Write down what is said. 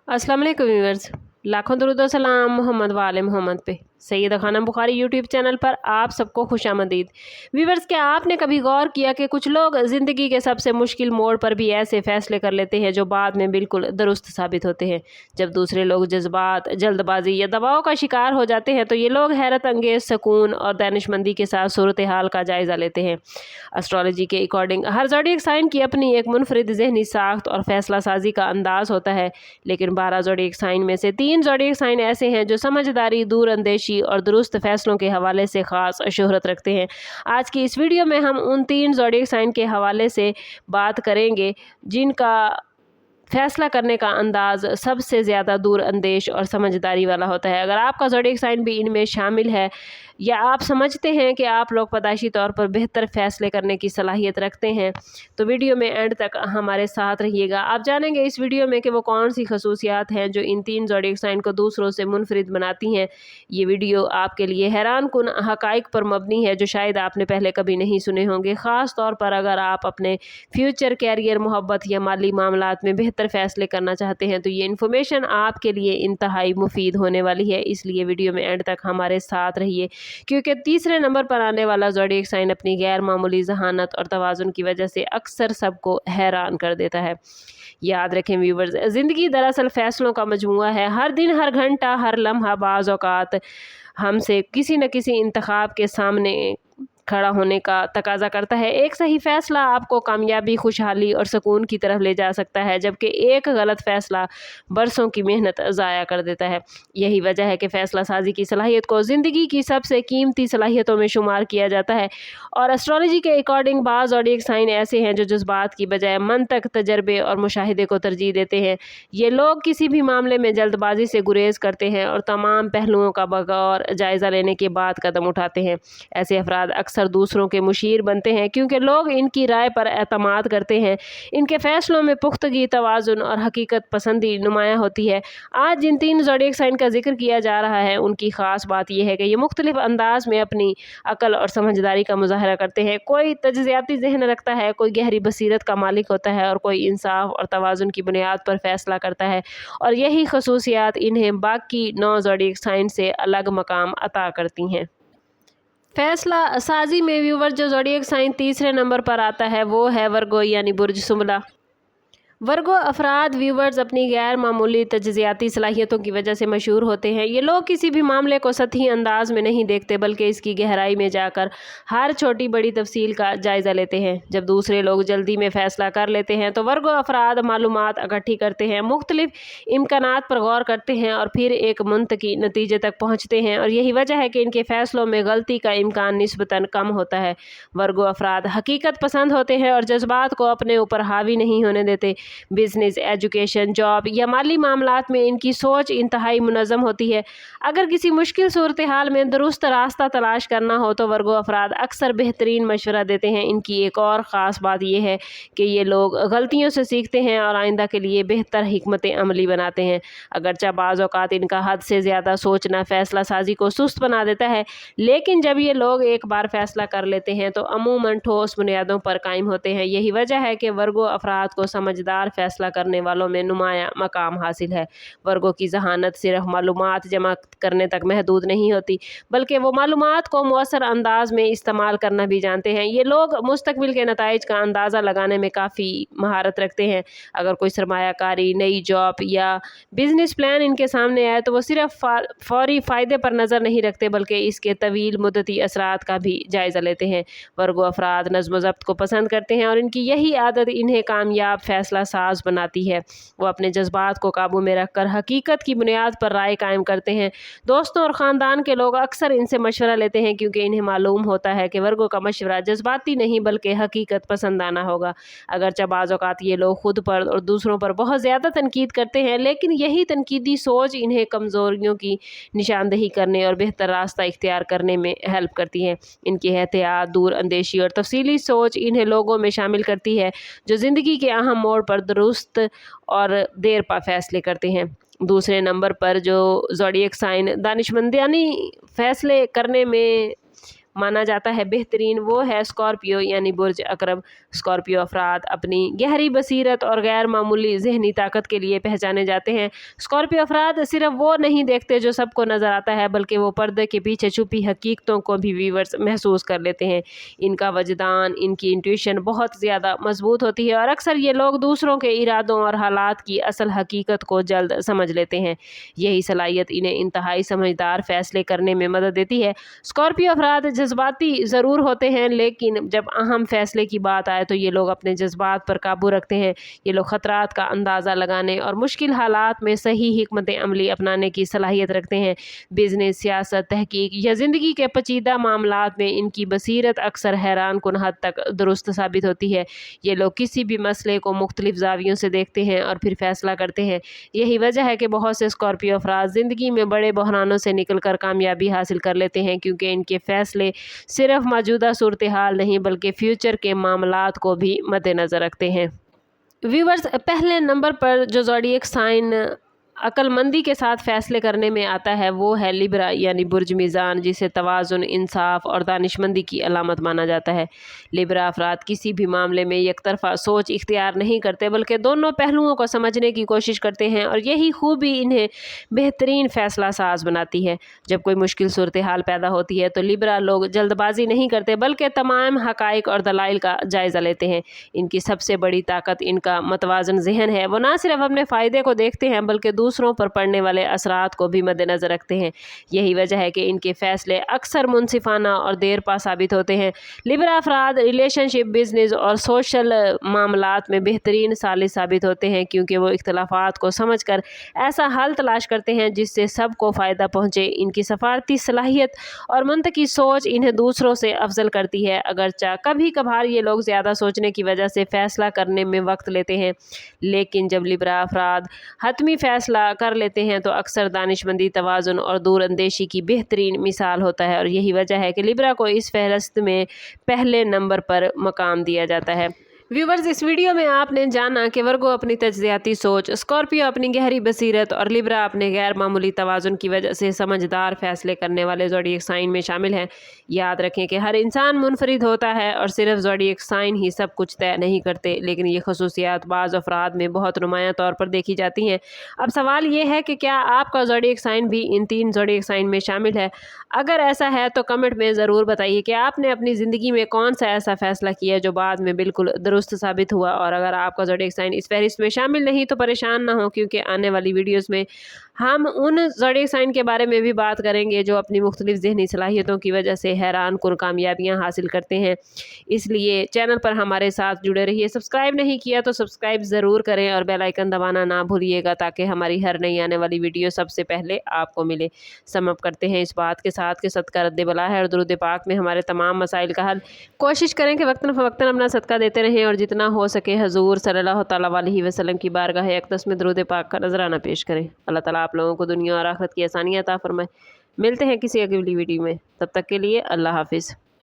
अस्सलाम वालेकुम व्यूअर्स, लाखों दरूद व सलाम मोहम्मद वाले मोहम्मद पे। सैयदा खानम बुखारी यूट्यूब चैनल पर आप सबको खुशामदीद। व्यूअर्स, क्या आपने कभी गौर किया कि कुछ लोग ज़िंदगी के सबसे मुश्किल मोड़ पर भी ऐसे फ़ैसले कर लेते हैं जो बाद में बिल्कुल दुरुस्त साबित होते हैं। जब दूसरे लोग जज्बात, जल्दबाजी या दबाव का शिकार हो जाते हैं तो ये लोग हैरत अंगेज़ सुकून और दानिशमंदी के साथ सूरत हाल का जायज़ा लेते हैं। एस्ट्रोलॉजी के अकॉर्डिंग हर ज़ोडिएक साइन की अपनी एक मुनफरिद ज़हनी साख्त और फ़ैसला साजी का अंदाज़ होता है, लेकिन 12 ज़ोडिएक साइन में से 3 ज़ोडिएक साइन ऐसे हैं जो समझदारी, दूर अंदेशी और दुरुस्त फैसलों के हवाले से ख़ास शोहरत रखते हैं। आज की इस वीडियो में हम उन 3 ज़ोडिएक साइन के हवाले से बात करेंगे जिनका फैसला करने का अंदाज़ सबसे ज़्यादा दूर अंदेश और समझदारी वाला होता है। अगर आपका ज़ोडिएक साइन भी इनमें शामिल है या आप समझते हैं कि आप लोग पैदाइशी तौर पर बेहतर फ़ैसले करने की सलाहियत रखते हैं तो वीडियो में एंड तक हमारे साथ रहिएगा। आप जानेंगे इस वीडियो में कि वो कौन सी खसूसियात हैं जो इन 3 ज़ोडिएक साइन को दूसरों से मुनफरिद बनाती हैं। ये वीडियो आपके लिए हैरान कुन हक़ाइक़ पर मबनी है जो शायद आपने पहले कभी नहीं सुने होंगे, ख़ास तौर पर अगर आप अपने फ्यूचर, कैरियर, मोहब्बत या माली मामलात में बेहतर फ़ैसले करना चाहते हैं तो ये इन्फॉर्मेशन आपके लिए इंतहाई मुफीद होने वाली है। इसलिए वीडियो में एंड तक हमारे साथ रहिए, क्योंकि तीसरे नंबर पर आने वाला ज़ोडिएक साइन अपनी गैर मामूली जहानत और तवाज़ुन की वजह से अक्सर सबको हैरान कर देता है। याद रखें व्यूवर्स, ज़िंदगी दरअसल फ़ैसलों का मजमूआ है। हर दिन, हर घंटा, हर लम्हा बाज़ औक़ात हमसे किसी न किसी इंतखाब के सामने खड़ा होने का तकाजा करता है। एक सही फ़ैसला आपको कामयाबी, खुशहाली और सुकून की तरफ ले जा सकता है, जबकि एक गलत फ़ैसला बरसों की मेहनत ज़ाया कर देता है। यही वजह है कि फ़ैसला साजी की सलाहियत को ज़िंदगी की सबसे कीमती सलाहियतों में शुमार किया जाता है। और एस्ट्रोलॉजी के अकॉर्डिंग बाज़ ज़ोडिएक साइन ऐसे हैं जो जज्बात की बजाय मंतक, तजर्बे और मुशाहिदे को तरजीह देते हैं। ये लोग किसी भी मामले में जल्दबाजी से गुरेज करते हैं और तमाम पहलुओं का बगौर जायज़ा लेने के बाद कदम उठाते हैं। ऐसे अफराद अक्सर दूसरों के मुशीर बनते हैं क्योंकि लोग इनकी राय पर एतमाद करते हैं। इनके फैसलों में पुख्तगी, तवाज़ुन और हकीकत पसंदी नुमायाँ होती है। आज जिन 3 ज़ोडिएक साइन का जिक्र किया जा रहा है उनकी ख़ास बात यह है कि ये मुख्तलिफ अंदाज में अपनी अकल और समझदारी का मुज़ाहरा करते हैं। कोई तजज़ियाती ज़हन रखता है, कोई गहरी बसीरत का मालिक होता है और कोई इंसाफ और तवाज़ुन की बुनियाद पर फ़ैसला करता है। और यही खसूसियात इन्हें बाकी 9 ज़ोडिएक साइन से अलग मकाम अता करती हैं। फैसला साजी में व्यूवर जो ज़ोडिएक साइन तीसरे नंबर पर आता है वो है वर्गो यानी बुर्ज सुमला। वर्गो अफराद व्यूवर्स अपनी गैर मामूली तजज़ियाती सलाहियतों की वजह से मशहूर होते हैं। ये लोग किसी भी मामले को सतही अंदाज में नहीं देखते बल्कि इसकी गहराई में जाकर हर छोटी बड़ी तफसील का जायज़ा लेते हैं। जब दूसरे लोग जल्दी में फ़ैसला कर लेते हैं तो वर्गो अफराद मालूमात इकट्ठी करते हैं, मुख्तलिफ इम्कानात पर गौर करते हैं और फिर एक मुंतकी नतीजे तक पहुँचते हैं। और यही वजह है कि इनके फ़ैसलों में गलती का इम्कान निस्बतन कम होता है। वर्गो अफराद हकीकत पसंद होते हैं और जज्बात को अपने ऊपर हावी नहीं होने देते। बिजनेस, एजुकेशन, जॉब या माली मामलात में इनकी सोच इंतहाई मुनज़्ज़म होती है। अगर किसी मुश्किल सूरत हाल में दुरुस्त रास्ता तलाश करना हो तो वर्गो अफराद अक्सर बेहतरीन मशवरा देते हैं। इनकी एक और ख़ास बात यह है कि ये लोग गलतियों से सीखते हैं और आइंदा के लिए बेहतर हिकमत अमली बनाते हैं। अगरचे बाज़ औक़ात इनका हद से ज़्यादा सोचना फ़ैसला साजी को सुस्त बना देता है, लेकिन जब ये लोग एक बार फ़ैसला कर लेते हैं तो अमूमन ठोस बुनियादों पर कायम होते हैं। यही वजह है कि वर्गो अफराद को समझदार फैसला करने वालों में नुमाया मकाम हासिल है। वर्गों की जहानत सिर्फ मालूमात जमा करने तक महदूद नहीं होती बल्कि वो मालूमात को मौसर अंदाज में इस्तेमाल करना भी जानते हैं। ये लोग मुस्तकबिल के नताइज का अंदाज़ा लगाने में काफ़ी महारत रखते हैं। अगर कोई सरमायाकारी, नई जॉब या बिजनेस प्लान इनके सामने आए तो वो सिर्फ फौरी फ़ायदे पर नज़र नहीं रखते बल्कि इसके तवील मुद्दती असरात का भी जायज़ा लेते हैं। वर्गो अफराद नज़्म व ज़ब्त को पसंद करते हैं और इनकी यही आदत इन्हें कामयाब फैसला साज बनाती है। वो अपने जज्बात को काबू में रखकर हकीकत की बुनियाद पर राय कायम करते हैं। दोस्तों और ख़ानदान के लोग अक्सर इनसे मशवरा लेते हैं क्योंकि इन्हें मालूम होता है कि वर्गों का मशवरा जज्बाती नहीं बल्कि हकीकत पसंदाना होगा। अगरचे बाज़ औक़ात ये लोग खुद पर और दूसरों पर बहुत ज़्यादा तनकीद करते हैं, लेकिन यही तनकीदी सोच इन्हें कमज़ोरियों की निशानदही करने और बेहतर रास्ता इख्तियार करने में हेल्प करती है। इनकी एहतियात, दूर अंदेशी और तफसीली सोच इन्हें लोगों में शामिल करती है जो ज़िंदगी के अहम मोड़ पर दुरुस्त और देर पा फैसले करते हैं। दूसरे नंबर पर जो ज़ोडिएक साइन दानिशमंदानी फ़ैसले करने में माना जाता है बेहतरीन वो है स्कॉर्पियो यानी बुर्ज अकरब। स्कॉर्पियो अफराद अपनी गहरी बसीरत और गैर मामूली जहनी ताकत के लिए पहचाने जाते हैं। स्कॉर्पियो अफराद सिर्फ वो नहीं देखते जो सबको नज़र आता है, बल्कि वो पर्दे के पीछे छुपी हकीकतों को भी व्यूअर्स महसूस कर लेते हैं। इनका वजदान, इनकी इंट्यूशन बहुत ज़्यादा मजबूत होती है और अक्सर ये लोग दूसरों के इरादों और हालात की असल हकीकत को जल्द समझ लेते हैं। यही सलाहियत इन्हें इंतहाई समझदार फैसले करने में मदद देती है। स्कॉर्पियो अफराद जज्बाती ज़रूर होते हैं, लेकिन जब अहम फैसले की बात आए तो ये लोग अपने जज्बात पर काबू रखते हैं। ये लोग ख़तरात का अंदाज़ा लगाने और मुश्किल हालात में सही हिकमत अमली अपनाने की सलाहियत रखते हैं। बिजनेस, सियासत, तहकीक या ज़िंदगी के पेचीदा मामलात में इनकी बसीरत अक्सर हैरान कुन हद तक दुरुस्त साबित होती है। ये लोग किसी भी मसले को मुख्तलिफ ज़ावियों से देखते हैं और फिर फैसला करते हैं। यही वजह है कि बहुत से स्कॉर्पियो अफराद ज़िंदगी में बड़े बहरानों से निकलकर कामयाबी हासिल कर लेते हैं, क्योंकि इनके फ़ैसले सिर्फ मौजूदा सूरत हाल नहीं बल्कि फ्यूचर के मामलात को भी मद्देनज़र रखते हैं। व्यूवर्स, पहले नंबर पर जो ज़ोडिएक साइन अक्लमंदी के साथ फ़ैसले करने में आता है वो है लिब्रा यानी बुर्ज मीज़ान, जिसे तवाज़ुन, इंसाफ और दानिशमंदी की अलामत माना जाता है। लिब्रा अफराद किसी भी मामले में एक तरफ़ा सोच इख्तियार नहीं करते, बल्कि दोनों पहलुओं को समझने की कोशिश करते हैं और यही खूबी इन्हें बेहतरीन फ़ैसला साज बनाती है। जब कोई मुश्किल सूरत हाल पैदा होती है तो लिब्रा लोग जल्दबाजी नहीं करते, बल्कि तमाम हक़ाइक़ और दलाइल का जायज़ा लेते हैं। इनकी सबसे बड़ी ताकत इनका मतवाज़न ज़हन है। वो ना सिर्फ अपने फ़ायदे को देखते हैं बल्कि दूसरों पर पड़ने वाले असरात को भी मद्देनज़र रखते हैं। यही वजह है कि इनके फ़ैसले अक्सर मुनसिफाना और देर पा साबित होते हैं। लिब्रा अफराद रिलेशनशिप, बिजनेस और सोशल मामलात में बेहतरीन सालिस साबित होते हैं, क्योंकि वो इख्तलाफात को समझ कर ऐसा हल तलाश करते हैं जिससे सबको फ़ायदा पहुँचे। इनकी सफारती सलाहियत और मंतकी सोच इन्हें दूसरों से अफजल करती है। अगरचा कभी कभार ये लोग ज़्यादा सोचने की वजह से फ़ैसला करने में वक्त लेते हैं, लेकिन जब लिब्रा अफराद हतमी फ़ैसला कर लेते हैं तो अक्सर दानिशमंदी, तवाज़ुन और दूरअंदेशी की बेहतरीन मिसाल होता है। और यही वजह है कि लिब्रा को इस फहरिस्त में पहले नंबर पर मकाम दिया जाता है। व्यूवर्स, इस वीडियो में आपने जाना कि वर्गो अपनी तज्ज़ियाती सोच, स्कॉर्पियो अपनी गहरी बसीरत और लिब्रा अपने गैर मामूली तवाज़ुन की वजह से समझदार फैसले करने वाले ज़ोडिएक साइन में शामिल हैं। याद रखें कि हर इंसान मुनफरिद होता है और सिर्फ ज़ोडिएक साइन ही सब कुछ तय नहीं करते, लेकिन ये खसूसियात बाज़ अफराद में बहुत नुमायाँ तौर पर देखी जाती हैं। अब सवाल ये है कि क्या आपका ज़ोडिएक साइन भी इन 3 ज़ोडिएक साइन में शामिल है? अगर ऐसा है तो कमेंट में ज़रूर बताइए कि आपने अपनी ज़िंदगी में कौन सा ऐसा फ़ैसला किया जो बाद में बिल्कुल दुरुस्त साबित हुआ। और अगर आपका ज़ोडिएक साइन इस फहरिस्त में शामिल नहीं तो परेशान ना हो, क्योंकि आने वाली वीडियोस में हम उन ज़ोडिएक साइन के बारे में भी बात करेंगे जो अपनी मुख्तलिफ ज़हनी सलाहियतों की वजह से हैरान कुन कामयाबियाँ हासिल करते हैं। इसलिए चैनल पर हमारे साथ जुड़े रहिए। सब्सक्राइब नहीं किया तो सब्सक्राइब ज़रूर करें और बेल आइकन दबाना ना भूलिएगा, ताकि हमारी हर नई आने वाली वीडियो सबसे पहले आपको मिले। सम अप करते हैं इस बात के साथ कि सदका रद्द बला है और दुरूद पाक में हमारे तमाम मसाइल का हल। कोशिश करें कि वक्तन फ़वक्तन अपना सदका देते रहें और जितना हो सके हजूर सल्लल्लाहु तआला अलैहि वसल्लम की बारगाह अक़दस में दुरूद पाक का नजराना पेश करें। अल्लाह ताला आप लोगों को दुनिया और आखिरत की आसानियाँ अता फरमाए। मिलते हैं किसी अगली वीडियो में, तब तक के लिए अल्लाह हाफिज़।